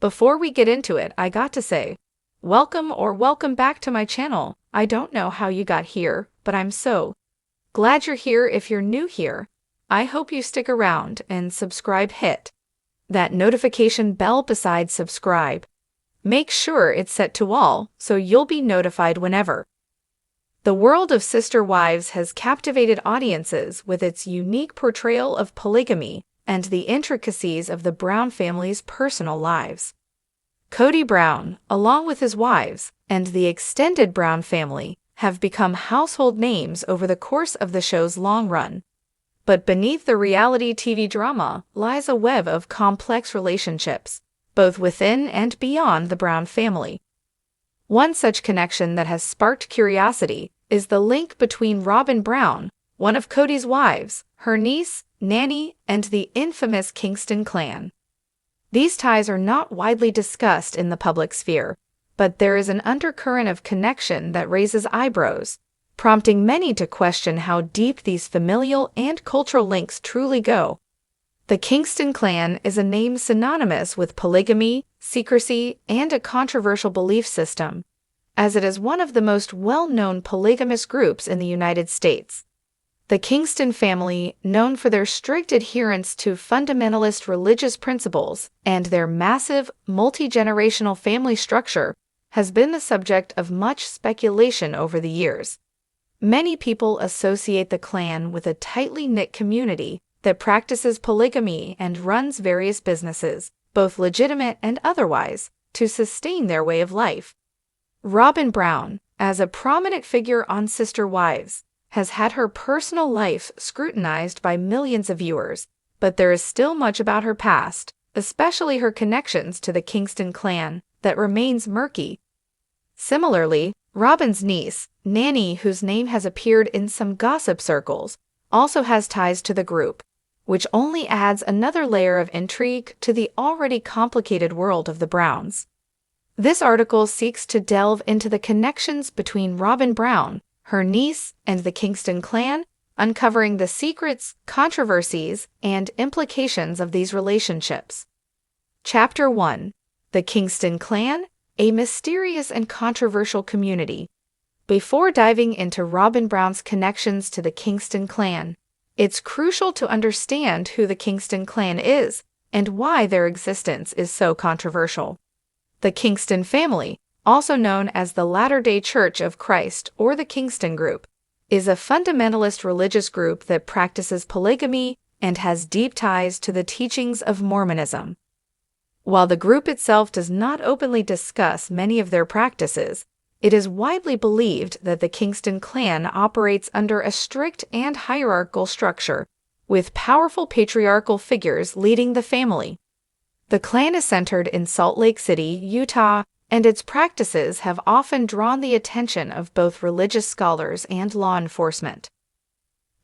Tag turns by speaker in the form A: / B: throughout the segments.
A: Before we get into it, I got to say, welcome back to my channel. I don't know how you got here, but I'm so glad you're here. If you're new here, I hope you stick around and subscribe. Hit that notification bell beside subscribe. Make sure it's set to all so you'll be notified whenever. The world of Sister Wives has captivated audiences with its unique portrayal of polygamy and the intricacies of the Brown family's personal lives. Kody Brown, along with his wives, and the extended Brown family, have become household names over the course of the show's long run. But beneath the reality TV drama lies a web of complex relationships, both within and beyond the Brown family. One such connection that has sparked curiosity is the link between Robyn Brown, one of Kody's wives, her niece, Nanny, and the infamous Kingston Clan. These ties are not widely discussed in the public sphere, but there is an undercurrent of connection that raises eyebrows, prompting many to question how deep these familial and cultural links truly go. The Kingston Clan is a name synonymous with polygamy, secrecy, and a controversial belief system, as it is one of the most well-known polygamous groups in the United States. The Kingston family, known for their strict adherence to fundamentalist religious principles and their massive, multi-generational family structure, has been the subject of much speculation over the years. Many people associate the clan with a tightly knit community that practices polygamy and runs various businesses, both legitimate and otherwise, to sustain their way of life. Robyn Brown, as a prominent figure on Sister Wives, has had her personal life scrutinized by millions of viewers, but there is still much about her past, especially her connections to the Kingston Clan, that remains murky. Similarly, Robyn's niece, Nanny, whose name has appeared in some gossip circles, also has ties to the group, which only adds another layer of intrigue to the already complicated world of the Browns. This article seeks to delve into the connections between Robyn Brown, her niece, and the Kingston Clan, uncovering the secrets, controversies, and implications of these relationships. Chapter 1: The Kingston Clan, a mysterious and controversial community. Before diving into Robyn Brown's connections to the Kingston Clan, it's crucial to understand who the Kingston Clan is and why their existence is so controversial. The Kingston family, also known as the Latter-day Church of Christ or the Kingston Group, is a fundamentalist religious group that practices polygamy and has deep ties to the teachings of Mormonism. While the group itself does not openly discuss many of their practices, it is widely believed that the Kingston Clan operates under a strict and hierarchical structure, with powerful patriarchal figures leading the family. The clan is centered in Salt Lake City, Utah, and its practices have often drawn the attention of both religious scholars and law enforcement.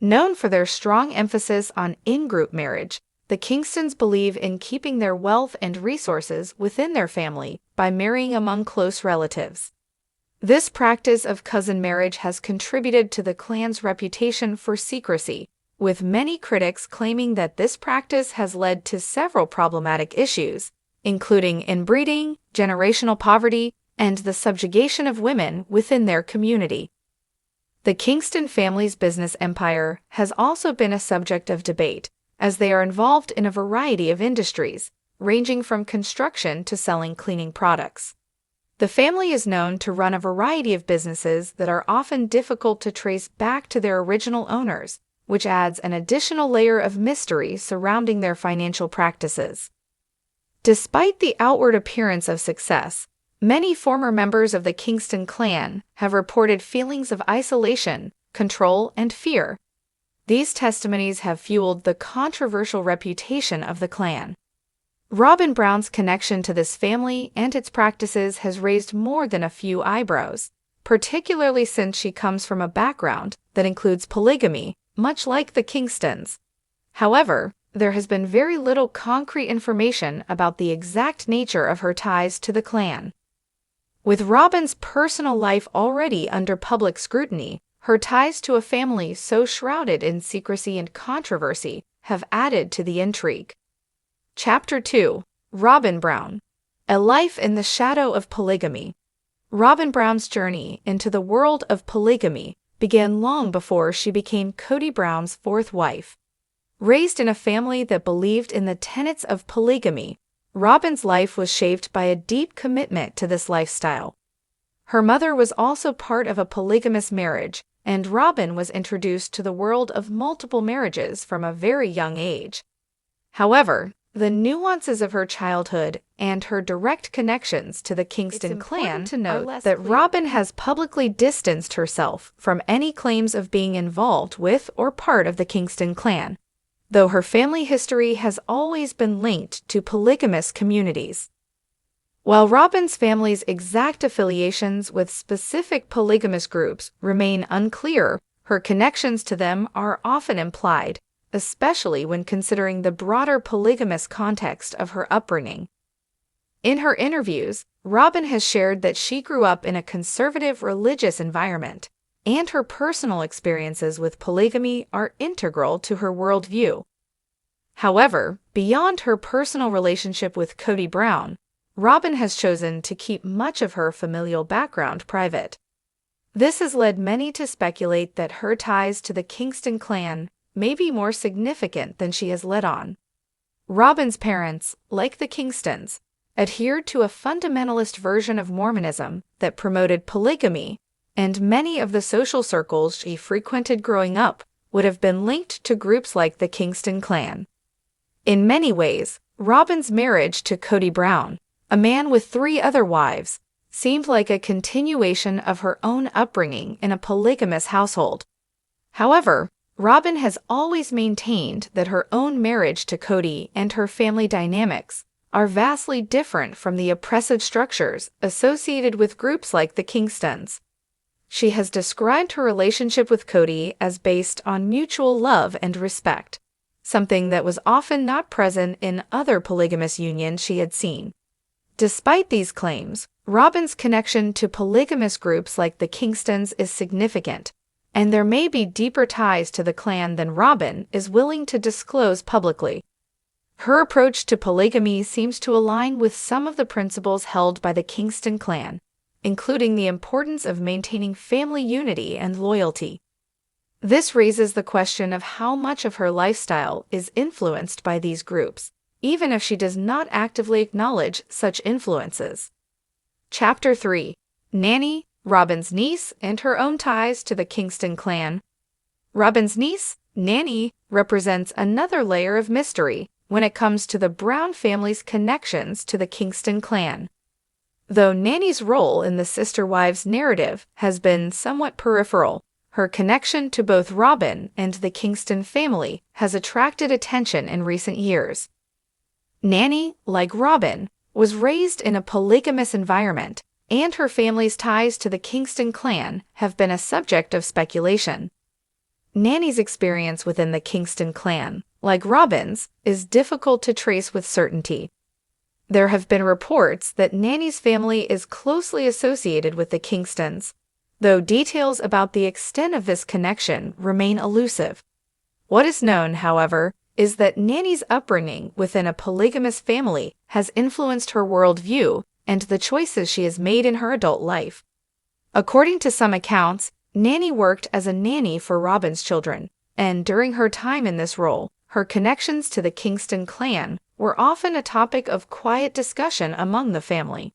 A: Known for their strong emphasis on in-group marriage, the Kingstons believe in keeping their wealth and resources within their family by marrying among close relatives. This practice of cousin marriage has contributed to the clan's reputation for secrecy, with many critics claiming that this practice has led to several problematic issues, including inbreeding, generational poverty, and the subjugation of women within their community. The Kingston family's business empire has also been a subject of debate, as they are involved in a variety of industries, ranging from construction to selling cleaning products. The family is known to run a variety of businesses that are often difficult to trace back to their original owners, which adds an additional layer of mystery surrounding their financial practices. Despite the outward appearance of success, many former members of the Kingston Clan have reported feelings of isolation, control, and fear. These testimonies have fueled the controversial reputation of the clan. Robyn Brown's connection to this family and its practices has raised more than a few eyebrows, particularly since she comes from a background that includes polygamy, much like the Kingstons. However, there has been very little concrete information about the exact nature of her ties to the clan. With Robyn's personal life already under public scrutiny, her ties to a family so shrouded in secrecy and controversy have added to the intrigue. Chapter 2: Robyn Brown. A life in the shadow of polygamy. Robyn Brown's journey into the world of polygamy began long before she became Kody Brown's fourth wife. Raised in a family that believed in the tenets of polygamy, Robyn's life was shaped by a deep commitment to this lifestyle. Her mother was also part of a polygamous marriage, and Robyn was introduced to the world of multiple marriages from a very young age. However, the nuances of her childhood and her direct connections to the Kingston Clan to note that Robyn has publicly distanced herself from any claims of being involved with or part of the Kingston Clan, though her family history has always been linked to polygamous communities. While Robyn's family's exact affiliations with specific polygamous groups remain unclear, her connections to them are often implied, especially when considering the broader polygamous context of her upbringing. In her interviews, Robyn has shared that she grew up in a conservative religious environment, and her personal experiences with polygamy are integral to her worldview. However, beyond her personal relationship with Kody Brown, Robyn has chosen to keep much of her familial background private. This has led many to speculate that her ties to the Kingston Clan may be more significant than she has let on. Robyn's parents, like the Kingstons, adhered to a fundamentalist version of Mormonism that promoted polygamy, and many of the social circles she frequented growing up would have been linked to groups like the Kingston Clan. In many ways, Robyn's marriage to Kody Brown, a man with 3 other wives, seemed like a continuation of her own upbringing in a polygamous household. However, Robyn has always maintained that her own marriage to Kody and her family dynamics are vastly different from the oppressive structures associated with groups like the Kingstons. She has described her relationship with Kody as based on mutual love and respect, something that was often not present in other polygamous unions she had seen. Despite these claims, Robyn's connection to polygamous groups like the Kingstons is significant, and there may be deeper ties to the clan than Robyn is willing to disclose publicly. Her approach to polygamy seems to align with some of the principles held by the Kingston Clan, including the importance of maintaining family unity and loyalty. This raises the question of how much of her lifestyle is influenced by these groups, even if she does not actively acknowledge such influences. Chapter 3. Nanny, Robyn's niece, and her own ties to the Kingston Clan. Robyn's niece, Nanny, represents another layer of mystery when it comes to the Brown family's connections to the Kingston Clan. Though Nanny's role in the sister wives narrative has been somewhat peripheral, her connection to both Robyn and the Kingston family has attracted attention in recent years. Nanny, like Robyn, was raised in a polygamous environment, and her family's ties to the Kingston Clan have been a subject of speculation. Nanny's experience within the Kingston Clan, like Robyn's, is difficult to trace with certainty. There have been reports that Nanny's family is closely associated with the Kingstons, though details about the extent of this connection remain elusive. What is known, however, is that Nanny's upbringing within a polygamous family has influenced her worldview and the choices she has made in her adult life. According to some accounts, Nanny worked as a nanny for Robyn's children, and during her time in this role, her connections to the Kingston Clan were often a topic of quiet discussion among the family.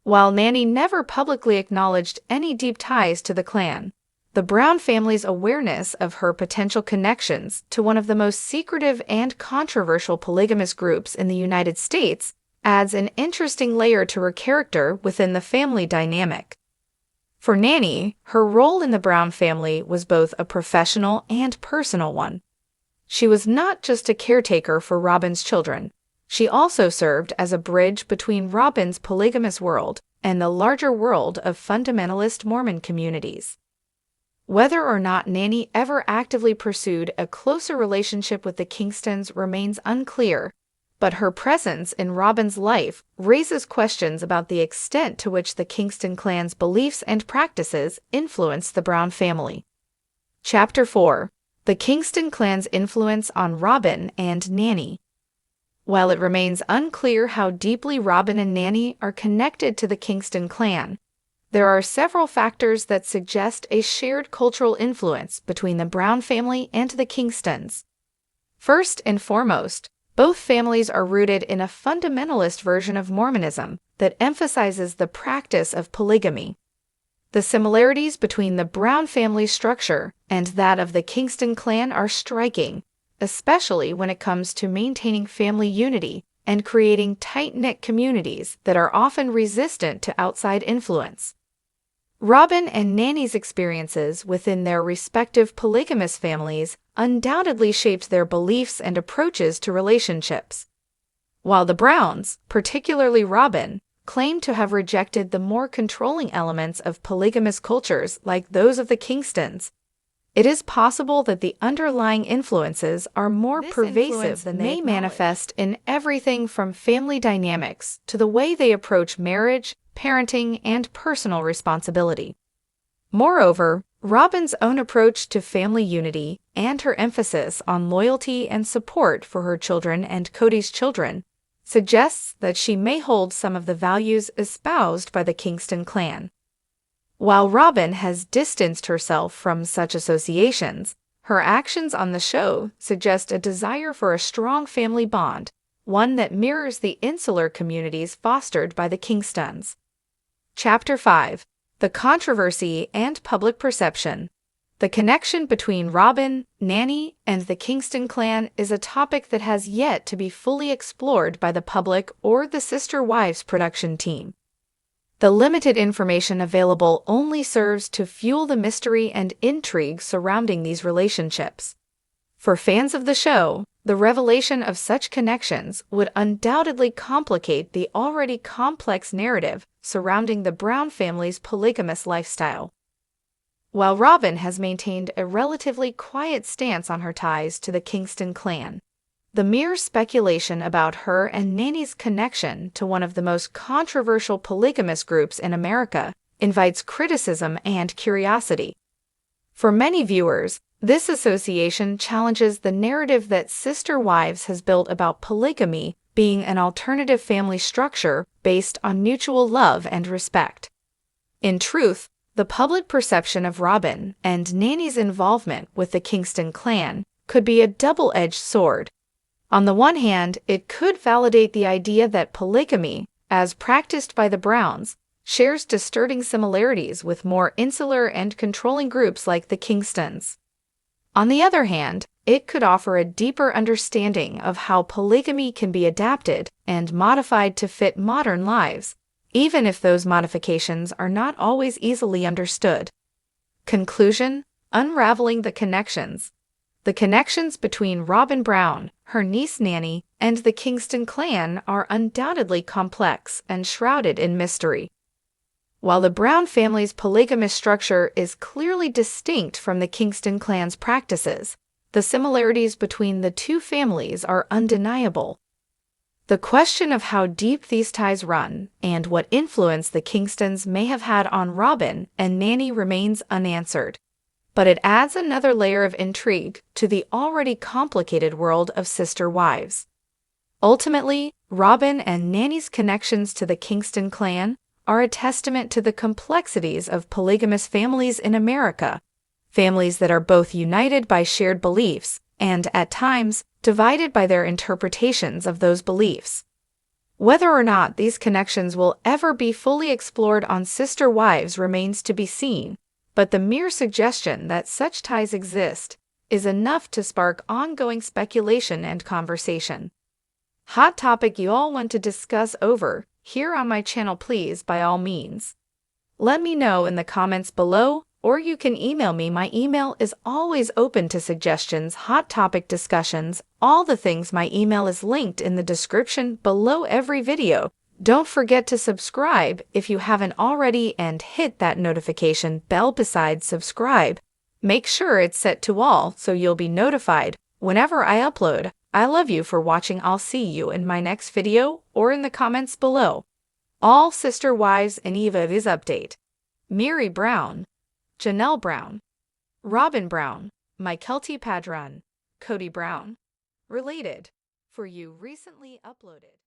A: While Nanny never publicly acknowledged any deep ties to the clan, the Brown family's awareness of her potential connections to one of the most secretive and controversial polygamous groups in the United States adds an interesting layer to her character within the family dynamic. For Nanny, her role in the Brown family was both a professional and personal one. She was not just a caretaker for Robyn's children. She also served as a bridge between Robyn's polygamous world and the larger world of fundamentalist Mormon communities. Whether or not Nanny ever actively pursued a closer relationship with the Kingstons remains unclear, but her presence in Robyn's life raises questions about the extent to which the Kingston clan's beliefs and practices influenced the Brown family. Chapter 4. The Kingston clan's influence on Robyn and Nanny. While it remains unclear how deeply Robyn and Nanny are connected to the Kingston clan, there are several factors that suggest a shared cultural influence between the Brown family and the Kingstons. First and foremost, both families are rooted in a fundamentalist version of Mormonism that emphasizes the practice of polygamy. The similarities between the Brown family structure and that of the Kingston clan are striking, especially when it comes to maintaining family unity and creating tight-knit communities that are often resistant to outside influence. Robyn and Nanny's experiences within their respective polygamous families undoubtedly shaped their beliefs and approaches to relationships. While the Browns, particularly Robyn, claim to have rejected the more controlling elements of polygamous cultures like those of the Kingstons, it is possible that the underlying influences are more pervasive than they manifest in everything from family dynamics to the way they approach marriage, parenting, and personal responsibility. Moreover, Robyn's own approach to family unity and her emphasis on loyalty and support for her children and Kody's children suggests that she may hold some of the values espoused by the Kingston clan. While Robyn has distanced herself from such associations, her actions on the show suggest a desire for a strong family bond, one that mirrors the insular communities fostered by the Kingstons. Chapter 5: The Controversy and Public Perception. The connection between Robyn, Nanny, and the Kingston clan is a topic that has yet to be fully explored by the public or the Sister Wives production team. The limited information available only serves to fuel the mystery and intrigue surrounding these relationships. For fans of the show, the revelation of such connections would undoubtedly complicate the already complex narrative surrounding the Brown family's polygamous lifestyle. While Robyn has maintained a relatively quiet stance on her ties to the Kingston clan, the mere speculation about her and Nanny's connection to one of the most controversial polygamous groups in America invites criticism and curiosity. For many viewers, this association challenges the narrative that Sister Wives has built about polygamy being an alternative family structure based on mutual love and respect. In truth, the public perception of Robyn and Nanny's involvement with the Kingston clan could be a double-edged sword. On the one hand, it could validate the idea that polygamy, as practiced by the Browns, shares disturbing similarities with more insular and controlling groups like the Kingstons. On the other hand, it could offer a deeper understanding of how polygamy can be adapted and modified to fit modern lives, even if those modifications are not always easily understood. Conclusion: unraveling the connections. The connections between Robyn Brown, her niece Nanny, and the Kingston clan are undoubtedly complex and shrouded in mystery. While the Brown family's polygamous structure is clearly distinct from the Kingston clan's practices, the similarities between the two families are undeniable. The question of how deep these ties run and what influence the Kingstons may have had on Robyn and Nanny remains unanswered. But it adds another layer of intrigue to the already complicated world of Sister Wives. Ultimately, Robyn and Nanny's connections to the Kingston clan are a testament to the complexities of polygamous families in America, families that are both united by shared beliefs and, at times, divided by their interpretations of those beliefs. Whether or not these connections will ever be fully explored on Sister Wives remains to be seen, but the mere suggestion that such ties exist is enough to spark ongoing speculation and conversation. Hot topic you all want to discuss over here on my channel, please, by all means. Let me know in the comments below, or you can email me. My email is always open to suggestions, hot topic discussions, all the things. My email is linked in the description below every video. Don't forget to subscribe if you haven't already and hit that notification bell beside subscribe. Make sure it's set to all so you'll be notified whenever I upload. I love you for watching. I'll see you in my next video or in the comments below. All Sister Wives and Eva is update. Mary Brown, Janelle Brown, Robyn Brown, Mykelti Padron, Kody Brown. Related. For you recently uploaded.